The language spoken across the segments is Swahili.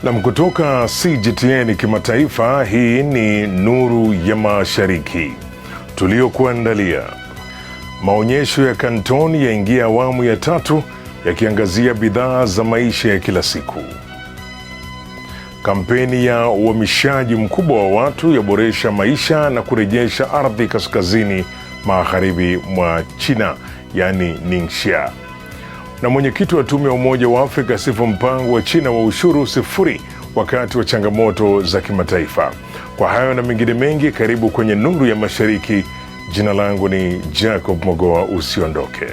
Na kutoka CGTN kimataifa, hii ni Nuru ya Mashariki tuliokuandalia. Maonyesho ya Canton yaingia awamu ya 3 yakiangazia bidhaa za maisha ya kila siku. Kampeni ya uhamishaji mkubwa wa watu yaboresha maisha na kurejesha ardhi kaskazini magharibi mwa China, yani Ningxia. Na mwenyekiti wa tume ya Umoja wa Afrika asifu mpango wa China wa ushuru sifuri wakati wa changamoto za kimataifa. Kwa hayo na mengine mengi, karibu kwenye Nuru ya Mashariki. Jina langu ni Jacob Mogoa, usiondoke.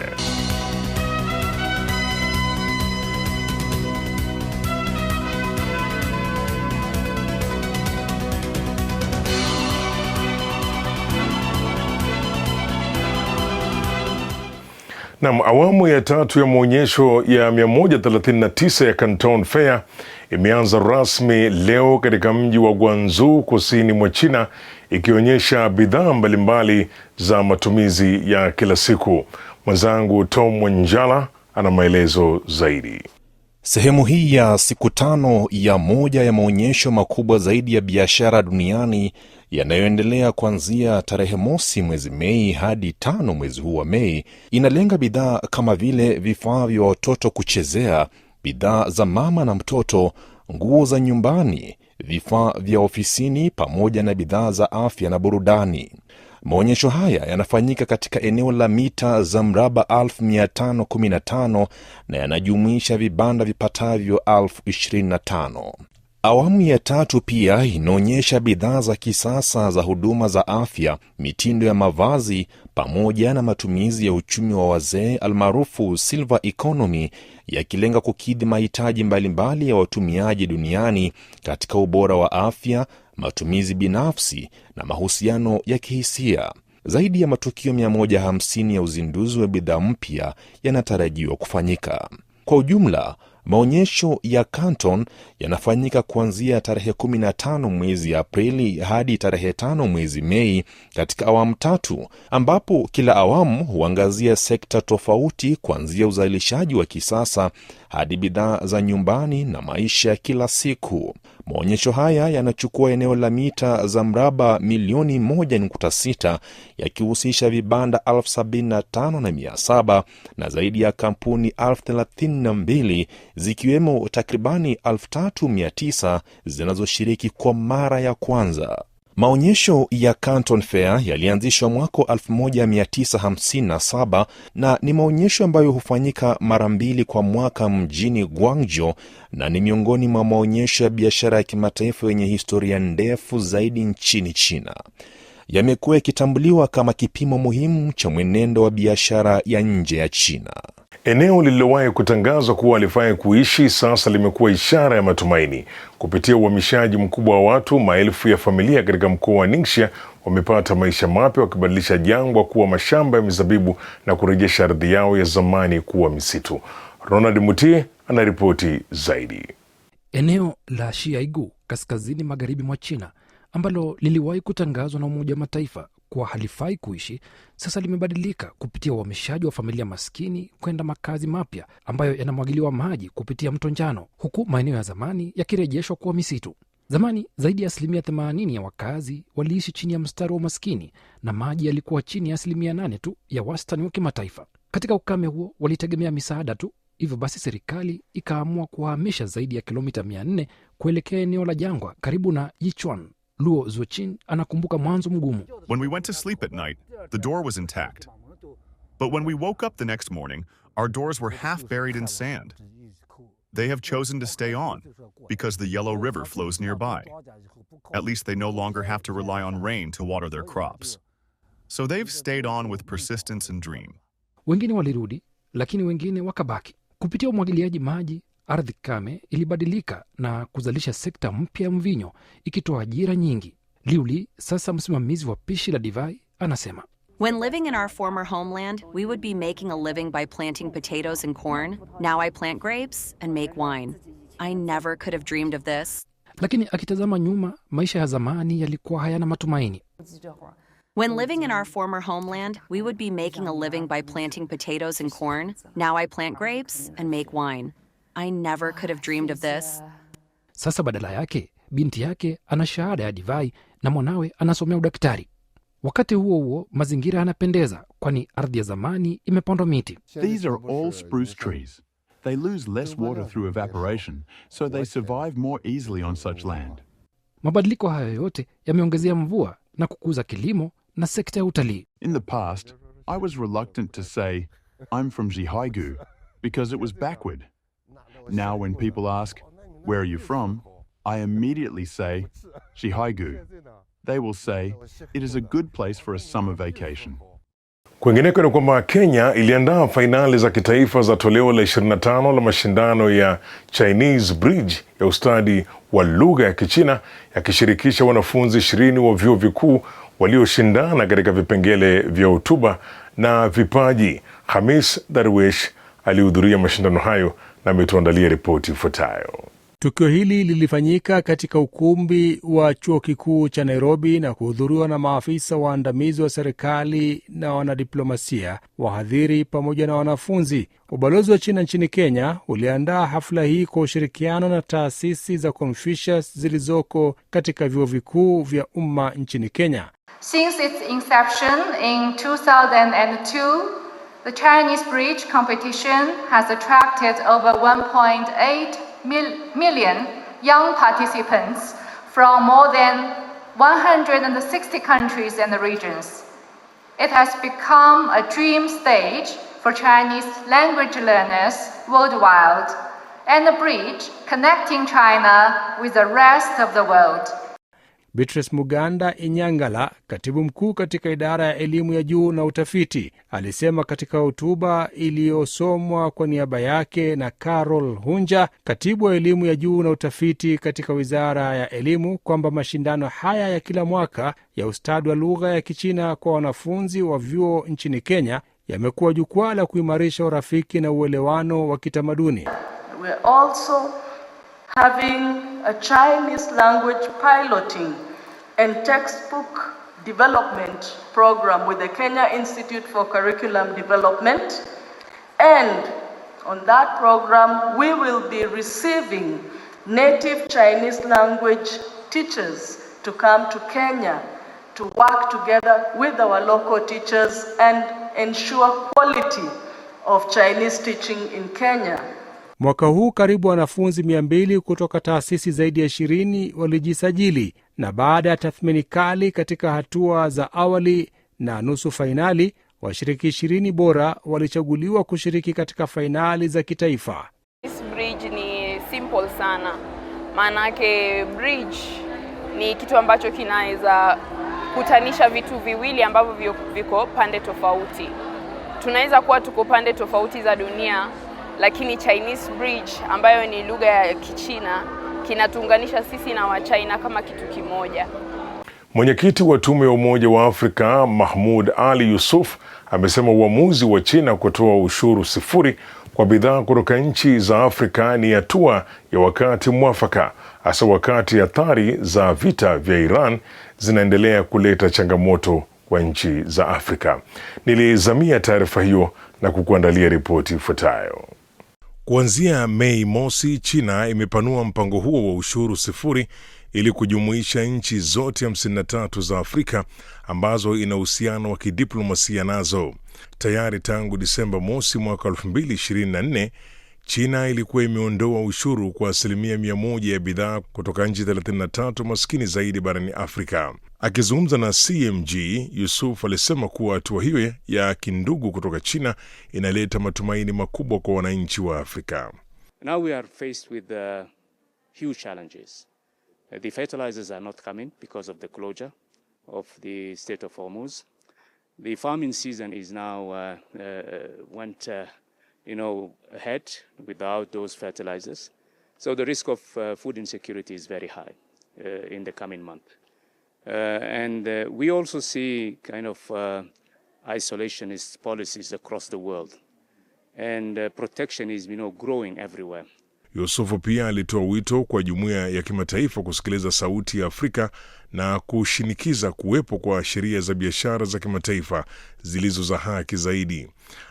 Naam, awamu ya 3 ya maonyesho ya 139 ya Canton Fair imeanza rasmi leo katika mji wa Guangzhou kusini mwa China, ikionyesha bidhaa mbalimbali za matumizi ya kila siku. Mwenzangu Tom Wanjala ana maelezo zaidi. Sehemu hii ya siku 5 ya moja ya maonyesho makubwa zaidi ya biashara duniani yanayoendelea kuanzia tarehe 1 mwezi Mei hadi 5 mwezi huu wa Mei inalenga bidhaa kama vile vifaa vya watoto kuchezea, bidhaa za mama na mtoto, nguo za nyumbani, vifaa vya ofisini pamoja na bidhaa za afya na burudani. Maonyesho haya yanafanyika katika eneo la mita za mraba 1515 na yanajumuisha vibanda vipatavyo 25,000. Awamu ya 3 pia inaonyesha bidhaa za kisasa za huduma za afya, mitindo ya mavazi pamoja na matumizi ya uchumi wa wazee almaarufu silver economy, yakilenga kukidhi mahitaji mbalimbali ya watumiaji duniani katika ubora wa afya, matumizi binafsi na mahusiano ya kihisia. Zaidi ya matukio 150 ya uzinduzi wa bidhaa mpya yanatarajiwa kufanyika. Kwa ujumla, maonyesho ya Canton yanafanyika kuanzia tarehe 15 mwezi Aprili hadi tarehe 5 mwezi Mei katika awamu 3, ambapo kila awamu huangazia sekta tofauti, kuanzia uzalishaji wa kisasa hadi bidhaa za nyumbani na maisha kila siku. Maonyesho haya yanachukua eneo la mita za mraba milioni 1.6, yakihusisha vibanda 75,700 na zaidi ya kampuni 32,000 zikiwemo takribani 3,900 zinazoshiriki kwa mara ya kwanza. Maonyesho ya Canton Fair yalianzishwa mwaka 1957 na ni maonyesho ambayo hufanyika mara 2 kwa mwaka mjini Guangzhou, na ni miongoni mwa maonyesho ya biashara ya kimataifa yenye historia ndefu zaidi nchini China. Yamekuwa yakitambuliwa kama kipimo muhimu cha mwenendo wa biashara ya nje ya China. Eneo lililowahi kutangazwa kuwa halifai kuishi sasa limekuwa ishara ya matumaini. Kupitia uhamishaji mkubwa wa watu, maelfu ya familia katika mkoa wa Ningxia wamepata maisha mapya, wakibadilisha jangwa kuwa mashamba ya mizabibu na kurejesha ardhi yao ya zamani kuwa misitu. Ronald Mutie anaripoti zaidi. Eneo la Xiaigu kaskazini magharibi mwa China, ambalo liliwahi kutangazwa na Umoja wa Mataifa kuwa halifai kuishi, sasa limebadilika kupitia uhamishaji wa familia maskini kwenda makazi mapya ambayo yanamwagiliwa maji kupitia mto Njano, huku maeneo ya zamani yakirejeshwa kuwa misitu. Zamani zaidi ya 80% ya wakazi waliishi chini ya mstari wa umaskini na maji yalikuwa chini ya 8% tu ya wastani wa kimataifa. Katika ukame huo walitegemea misaada tu. Hivyo basi serikali ikaamua kuhamisha zaidi ya kilomita 400 kuelekea eneo la jangwa karibu na Yichuan. Luo Zuochin anakumbuka mwanzo mgumu. When we went to sleep at night, the door was intact. But when we woke up the next morning, our doors were half buried in sand. They have chosen to stay on because the Yellow River flows nearby. At least they no longer have to rely on rain to water their crops. So they've stayed on with persistence and dream. Wengine walirudi, lakini wengine wakabaki. Kupitia umwagiliaji maji, ardhi kame ilibadilika na kuzalisha sekta mpya ya mvinyo, ikitoa ajira nyingi. Liu Li, sasa msimamizi wa pishi la divai, anasema, When living in our former homeland, we would be making a living by planting potatoes and corn. Now I plant grapes and make wine. I never could have dreamed of this. Lakini akitazama nyuma, maisha ya zamani yalikuwa hayana matumaini. When living in our former homeland, we would be making a living by planting potatoes and corn. Now I plant grapes and make wine. I never could have dreamed of this. Sasa badala yake, binti yake ana shahada ya divai na mwanawe anasomea udaktari. Wakati huo huo, mazingira yanapendeza kwani ardhi ya zamani imepandwa miti. These are all spruce trees. They lose less water through evaporation, so they survive more easily on such land. Mabadiliko hayo yote yameongezea mvua na kukuza kilimo na sekta ya utalii. In the past, I was reluctant to say, I'm from Zhihaigu, because it was backward. Now when people ask, where are you from? I immediately say, Zhihaigu. They will say, it is a good place for a summer vacation. Kwingineko ni kwamba Kenya iliandaa fainali za kitaifa za toleo la 25 la mashindano ya Chinese Bridge ya ustadi wa lugha ya Kichina, yakishirikisha wanafunzi 20 wa vyuo vikuu walioshindana katika vipengele vya hotuba na vipaji. Hamis Darwish alihudhuria mashindano hayo na ametuandalia ripoti ifuatayo. Tukio hili lilifanyika katika ukumbi wa chuo kikuu cha Nairobi na kuhudhuriwa na maafisa waandamizi wa serikali na wanadiplomasia, wahadhiri pamoja na wanafunzi. Ubalozi wa China nchini Kenya uliandaa hafla hii kwa ushirikiano na taasisi za Confucius zilizoko katika vyuo vikuu vya umma nchini Kenya. Since its inception in 2002, the Chinese Bridge competition has attracted over 1.8 million young participants from more than 160 countries and regions. It has become a dream stage for Chinese language learners worldwide and a bridge connecting China with the rest of the world. Beatrice Muganda Inyangala, katibu mkuu katika idara ya elimu ya juu na utafiti, alisema katika hotuba iliyosomwa kwa niaba yake na Carol Hunja, katibu wa elimu ya juu na utafiti katika wizara ya elimu, kwamba mashindano haya ya kila mwaka ya ustadi wa lugha ya Kichina kwa wanafunzi wa vyuo nchini Kenya yamekuwa jukwaa la kuimarisha urafiki na uelewano wa kitamaduni. We are also having a Chinese language piloting and textbook development program with the Kenya Institute for Curriculum Development. And on that program, we will be receiving native Chinese language teachers to come to Kenya to work together with our local teachers and ensure quality of Chinese teaching in Kenya. Mwaka huu karibu wanafunzi 200 kutoka taasisi zaidi ya 20 walijisajili, na baada ya tathmini kali katika hatua za awali na nusu fainali, washiriki 20 bora walichaguliwa kushiriki katika fainali za kitaifa. This bridge ni simple sana. Maanake bridge ni kitu ambacho kinaweza kutanisha vitu viwili ambavyo viko pande tofauti. Tunaweza kuwa tuko pande tofauti za dunia, lakini Chinese Bridge ambayo ni lugha ya Kichina kinatuunganisha sisi na Wachina kama kitu kimoja. Mwenyekiti wa Tume ya Umoja wa Afrika Mahmoud Ali Yusuf amesema uamuzi wa China kutoa ushuru 0 kwa bidhaa kutoka nchi za Afrika ni hatua ya wakati mwafaka, hasa wakati athari za vita vya Iran zinaendelea kuleta changamoto kwa nchi za Afrika. Nilizamia taarifa hiyo na kukuandalia ripoti ifuatayo. Kuanzia Mei mosi, China imepanua mpango huo wa ushuru 0 ili kujumuisha nchi zote 53 za Afrika ambazo ina uhusiano wa kidiplomasia nazo. Tayari tangu Disemba mosi mwaka 2024, China ilikuwa imeondoa ushuru kwa 100% ya bidhaa kutoka nchi 33 maskini zaidi barani Afrika. Akizungumza na CMG, Yusuf alisema kuwa hatua hiyo ya kindugu kutoka China inaleta matumaini makubwa kwa wananchi wa Afrika. Now we are faced with huge challenges. The fertilizers are not coming because of the closure of the Strait of Hormuz. The farming season is now went ahead without those fertilizers. So the risk of food insecurity is very high in the coming month. And we also see kind of isolationist policies across the world. And protection is growing everywhere. Yusufu pia alitoa wito kwa jumuiya ya kimataifa kusikiliza sauti ya Afrika na kushinikiza kuwepo kwa sheria za biashara za kimataifa zilizo za haki zaidi.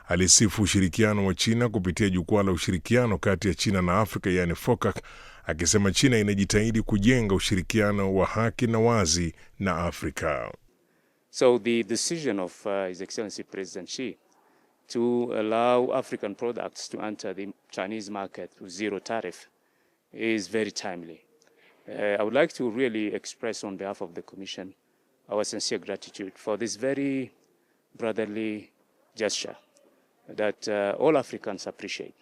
Alisifu ushirikiano wa China kupitia jukwaa la ushirikiano kati ya China na Afrika, yani FOCAC, akisema China inajitahidi kujenga ushirikiano wa haki na wazi na Afrika. So the decision of His Excellency President Xi to allow African products to enter the Chinese market with zero tariff is very timely. I would like to really express on behalf of the Commission our sincere gratitude for this very brotherly gesture that all Africans appreciate.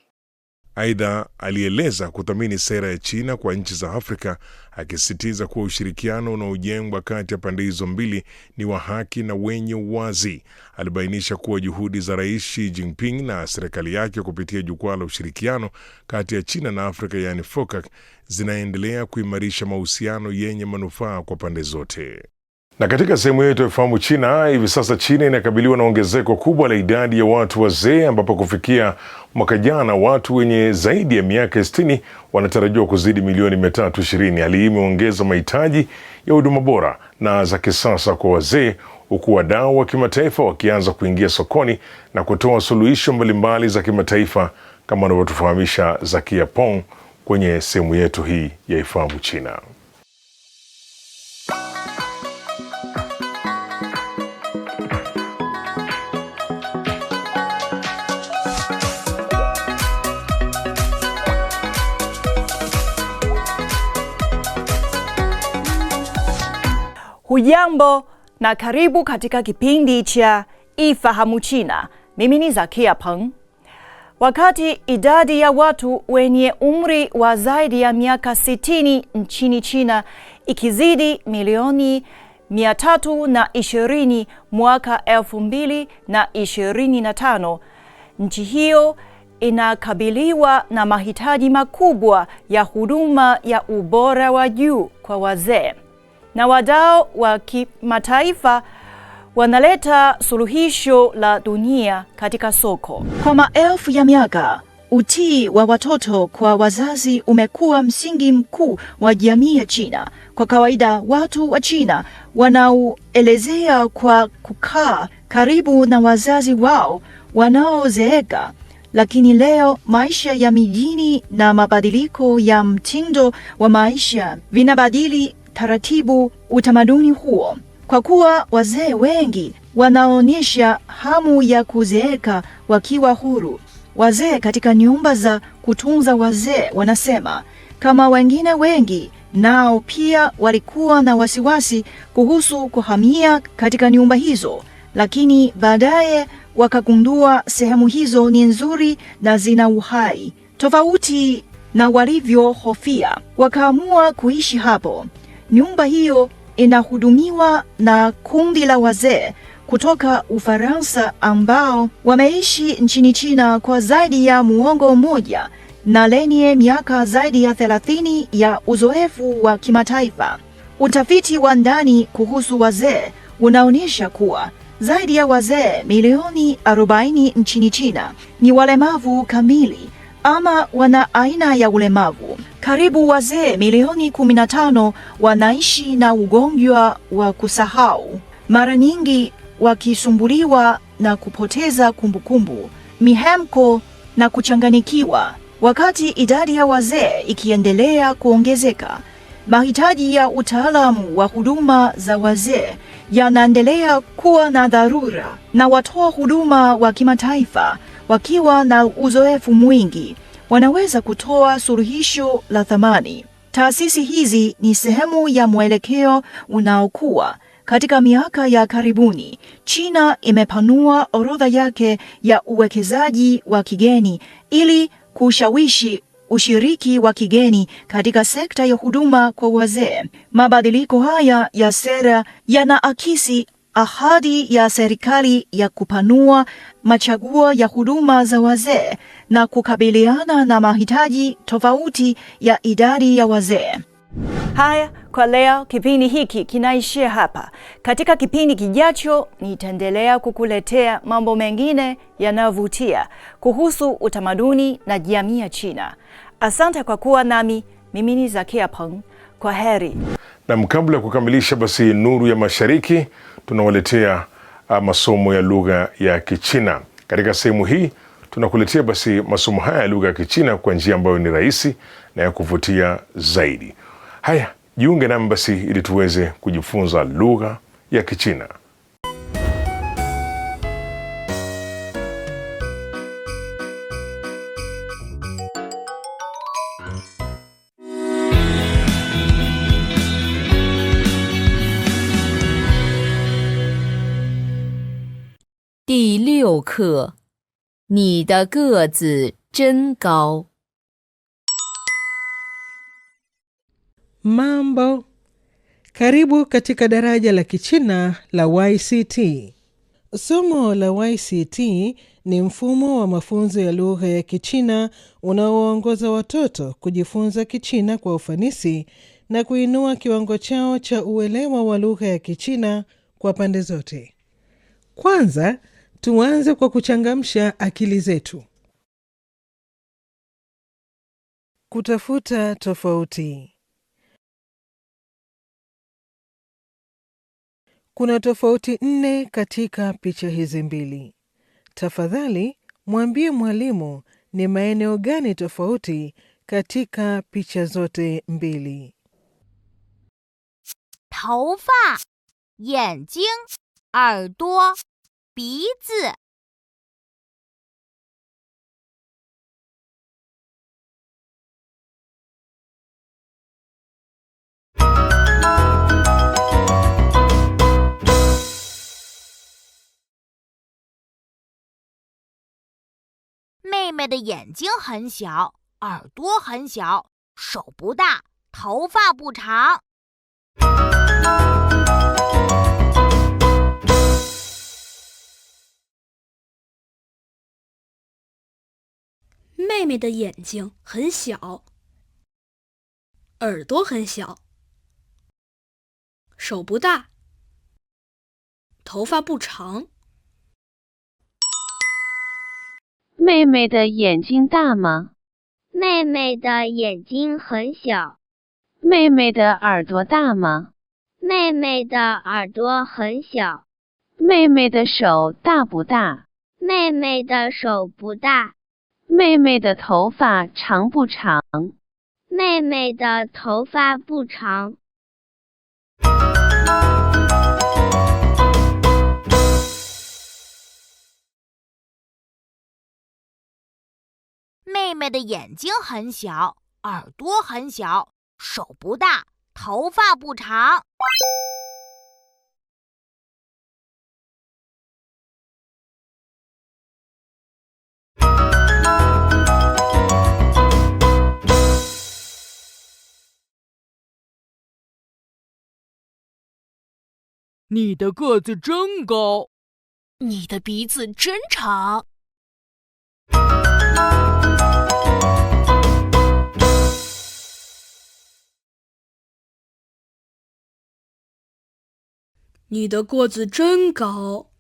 Aidha, alieleza kuthamini sera ya China kwa nchi za Afrika, akisisitiza kuwa ushirikiano unaojengwa kati ya pande hizo mbili ni wa haki na wenye uwazi. Alibainisha kuwa juhudi za Rais Xi Jinping na serikali yake kupitia jukwaa la ushirikiano kati ya China na Afrika yani FOCAC zinaendelea kuimarisha mahusiano yenye manufaa kwa pande zote. Na katika sehemu yetu ya Fahamu China, hivi sasa China inakabiliwa na ongezeko kubwa la idadi ya watu wazee, ambapo kufikia mwaka jana watu wenye zaidi ya miaka 60 wanatarajiwa kuzidi milioni 320. Hali hii imeongeza mahitaji ya huduma bora na za kisasa kwa wazee, huku wadau wa kimataifa wakianza kuingia sokoni na kutoa suluhisho mbalimbali za kimataifa, kama anavyotufahamisha Zakia Pong kwenye sehemu yetu hii ya Fahamu China. Hujambo na karibu katika kipindi cha Ifahamu China. Mimi ni Zakia Peng. Wakati idadi ya watu wenye umri wa zaidi ya miaka 60 nchini China ikizidi milioni 320 mwaka 2025, nchi hiyo inakabiliwa na mahitaji makubwa ya huduma ya ubora wa juu kwa wazee. Na wadau wa kimataifa wanaleta suluhisho la dunia katika soko. Kwa maelfu ya miaka, utii wa watoto kwa wazazi umekuwa msingi mkuu wa jamii ya China. Kwa kawaida, watu wa China wanaoelezea kwa kukaa karibu na wazazi wao wanaozeeka. Lakini leo maisha ya mijini na mabadiliko ya mtindo wa maisha vinabadili taratibu utamaduni huo. Kwa kuwa wazee wengi wanaonyesha hamu ya kuzeeka wakiwa huru, wazee katika nyumba za kutunza wazee wanasema kama wengine wengi nao pia walikuwa na wasiwasi kuhusu kuhamia katika nyumba hizo, lakini baadaye wakagundua sehemu hizo ni nzuri na zina uhai tofauti na walivyohofia, wakaamua kuishi hapo. Nyumba hiyo inahudumiwa na kundi la wazee kutoka Ufaransa ambao wameishi nchini China kwa zaidi ya muongo mmoja na lenye miaka zaidi ya 30 ya uzoefu wa kimataifa. Utafiti wa ndani kuhusu wazee unaonyesha kuwa zaidi ya wazee milioni 40 nchini China ni walemavu kamili ama wana aina ya ulemavu. Karibu wazee milioni 15 wanaishi na ugonjwa wa kusahau, mara nyingi wakisumbuliwa na kupoteza kumbukumbu, mihemko na kuchanganyikiwa. Wakati idadi ya wazee ikiendelea kuongezeka, mahitaji ya utaalamu wa huduma za wazee yanaendelea kuwa na dharura, na watoa huduma wa kimataifa wakiwa na uzoefu mwingi wanaweza kutoa suluhisho la thamani. Taasisi hizi ni sehemu ya mwelekeo unaokuwa. Katika miaka ya karibuni, China imepanua orodha yake ya uwekezaji wa kigeni ili kushawishi ushiriki wa kigeni katika sekta ya huduma kwa wazee. Mabadiliko haya ya sera yanaakisi ahadi ya serikali ya kupanua machaguo ya huduma za wazee na kukabiliana na mahitaji tofauti ya idadi ya wazee. Haya, kwa leo kipindi hiki kinaishia hapa. Katika kipindi kijacho nitaendelea kukuletea mambo mengine yanayovutia kuhusu utamaduni na jamii ya China. Asante kwa kuwa nami. Mimi ni Zakia Peng. Kwa heri. Na kabla ya kukamilisha basi Nuru ya Mashariki, tunawaletea masomo ya lugha ya Kichina. Katika sehemu hii tunakuletea basi masomo haya ya lugha ya Kichina kwa njia ambayo ni rahisi na ya kuvutia zaidi. Haya, jiunge nami basi ili tuweze kujifunza lugha ya Kichina. 第6课，你的个子真高。 Mambo, karibu katika daraja la Kichina la YCT. Somo la YCT ni mfumo wa mafunzo ya lugha ya Kichina unaowaongoza watoto kujifunza Kichina kwa ufanisi na kuinua kiwango chao cha uelewa wa lugha ya Kichina kwa pande zote. Kwanza, tuanze kwa kuchangamsha akili zetu. Kutafuta tofauti. Kuna tofauti 4 katika picha hizi mbili. Tafadhali, mwambie mwalimu ni maeneo gani tofauti katika picha zote mbili. 头发、眼睛、耳朵、鼻子。 妹妹的眼睛很小，耳朵很小，手不大，头发不长。 妹妹的眼睛很小，耳朵很小，手不大，头发不长。 妹妹的眼睛大吗？ 妹妹的眼睛很小。 妹妹的耳朵大吗？ 妹妹的耳朵很小。 妹妹的手大不大？ 妹妹的手不大。 妹妹的头发长不长？ 妹妹的头发不长。 妹妹的眼睛很小，耳朵很小，手不大，头发不长。 你的个子真高， 你的鼻子真长。 你的个子真高，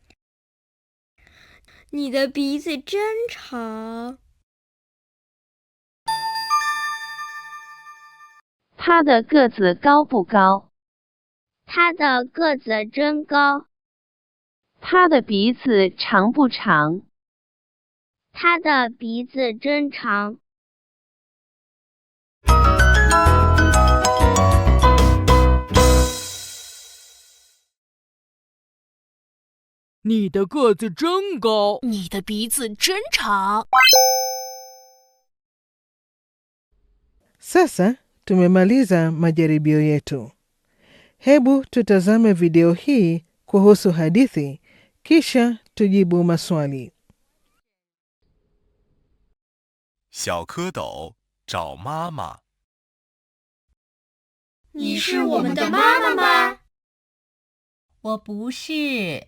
你的鼻子真长。 他的个子高不高？ 他的个子真高。 他的鼻子长不长？ 他的鼻子真长。 你的个子真高， 你的鼻子真长。 Sasa tumemaliza majaribio yetu. Hebu tutazame video hii kuhusu hadithi, kisha tujibu maswali. 小蝌蚪找妈妈。 你是我们的妈妈吗？ 我不是。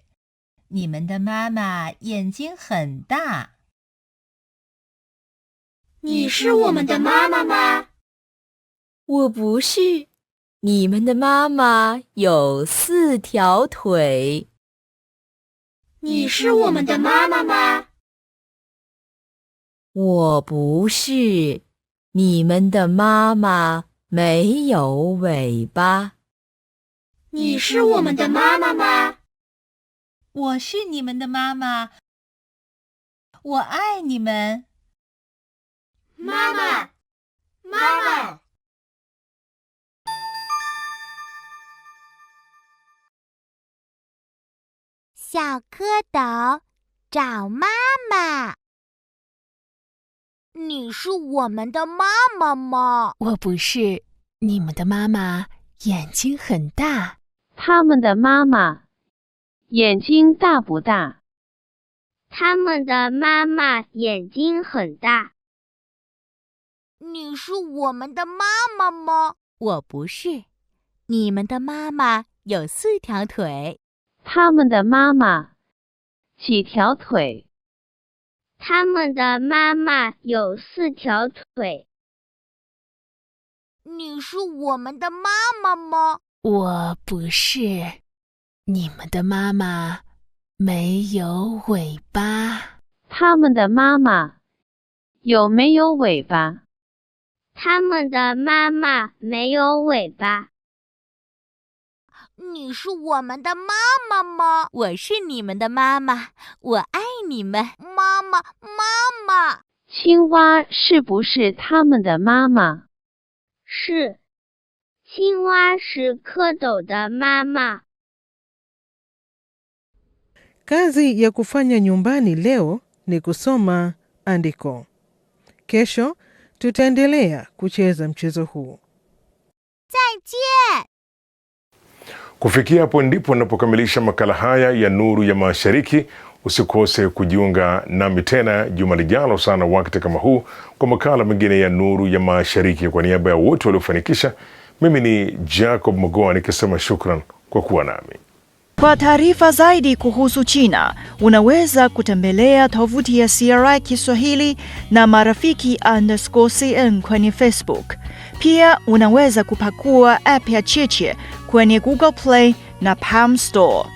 你们的妈妈眼睛很大。 你是我们的妈妈吗？ 我不是。你们的妈妈有4条腿。 你是我们的妈妈吗？ 我不是。你们的妈妈没有尾巴。 你是我们的妈妈吗？ 我是你们的妈妈，我爱你们。 妈妈，妈妈。小蝌蚪找妈妈。你是我们的妈妈吗？我不是，你们的妈妈眼睛很大。他们的妈妈眼睛大不大？他们的妈妈眼睛很大。你是我们的妈妈吗？我不是，你们的妈妈有4条腿。他们的妈妈几条腿？他们的妈妈有4条腿。你是我们的妈妈吗？我不是，你们的妈妈没有尾巴。他们的妈妈有没有尾巴？他们的妈妈没有尾巴。你是我们的妈妈吗？我是你们的妈妈，我爱你们。妈妈，妈妈。青蛙是不是他们的妈妈？是，青蛙是蝌蚪的妈妈。 Kazi ya kufanya nyumbani leo ni kusoma andiko. Kesho tutaendelea kucheza mchezo huu. 再见. Kufikia hapo ndipo ninapokamilisha makala haya ya Nuru ya Mashariki. Usikose kujiunga nami tena juma lijalo sana wakati kama huu kwa makala mengine ya Nuru ya Mashariki. Kwa niaba ya wote waliofanikisha, mimi ni Jacob Mogoa nikisema shukran kwa kuwa nami. Kwa taarifa zaidi kuhusu China, unaweza kutembelea tovuti ya CRI Kiswahili na marafiki_CN kwenye Facebook. Pia unaweza kupakua app ya Cheche kwenye Google Play na Palm Store.